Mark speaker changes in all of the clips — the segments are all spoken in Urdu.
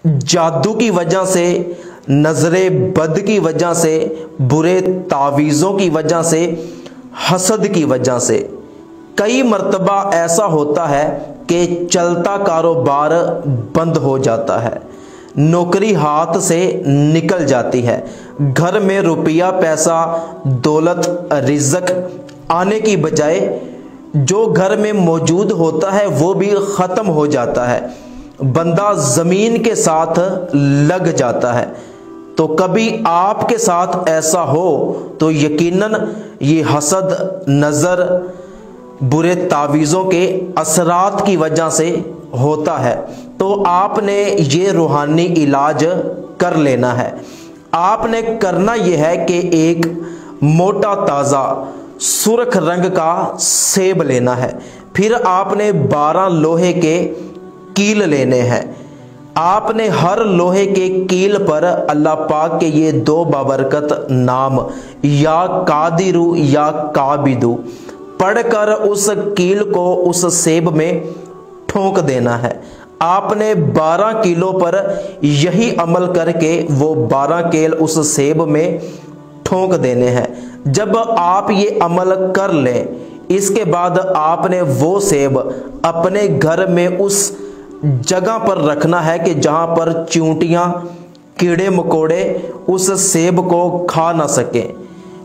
Speaker 1: جادو کی وجہ سے، نظر بد کی وجہ سے، برے تعویذوں کی وجہ سے، حسد کی وجہ سے۔ کئی مرتبہ ایسا ہوتا ہے کہ چلتا کاروبار بند ہو جاتا ہے، نوکری ہاتھ سے نکل جاتی ہے، گھر میں روپیہ پیسہ دولت رزق آنے کی بجائے جو گھر میں موجود ہوتا ہے وہ بھی ختم ہو جاتا ہے، بندہ زمین کے ساتھ لگ جاتا ہے۔ تو کبھی آپ کے ساتھ ایسا ہو تو یقیناً یہ حسد، نظر، برے تعویذوں کے اثرات کی وجہ سے ہوتا ہے۔ تو آپ نے یہ روحانی علاج کر لینا ہے۔ آپ نے کرنا یہ ہے کہ ایک موٹا تازہ سرخ رنگ کا سیب لینا ہے، پھر آپ نے 12 لوہے کے کیل لینے ہیں۔ آپ نے ہر لوہے کے کیل پر اللہ پاک کے یہ 2 بابرکت نام یا قادر یا قابض پڑھ کر اس کیل کو اس سیب میں ٹھونک دینا ہے۔ آپ نے 12 کیلوں پر یہی عمل کر کے وہ 12 کیل اس سیب میں ٹھونک دینے ہیں۔ جب آپ یہ عمل کر لیں، اس کے بعد آپ نے وہ سیب اپنے گھر میں اس جگہ پر رکھنا ہے کہ جہاں پر چیونٹیاں، کیڑے مکوڑے اس سیب کو کھا نہ سکیں۔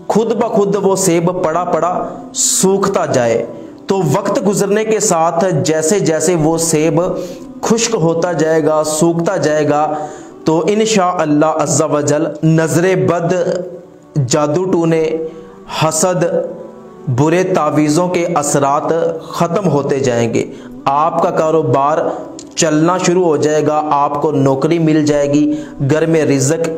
Speaker 1: خود بخود وہ سیب پڑا پڑا سوکھتا جائے۔ تو وقت گزرنے کے ساتھ جیسے جیسے وہ سیب خشک ہوتا جائے گا، سوکھتا جائے گا، تو انشاءاللہ عز و جل نظر بد، جادو ٹونے، حسد، برے تعویذوں کے اثرات ختم ہوتے جائیں گے۔ آپ کا کاروبار چلنا شروع ہو جائے گا، آپ کو نوکری مل جائے گی، گھر میں رزق،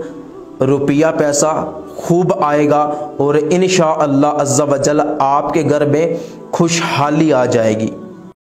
Speaker 1: روپیہ پیسہ خوب آئے گا، اور انشاءاللہ عز و جل آپ کے گھر میں خوشحالی آ جائے گی۔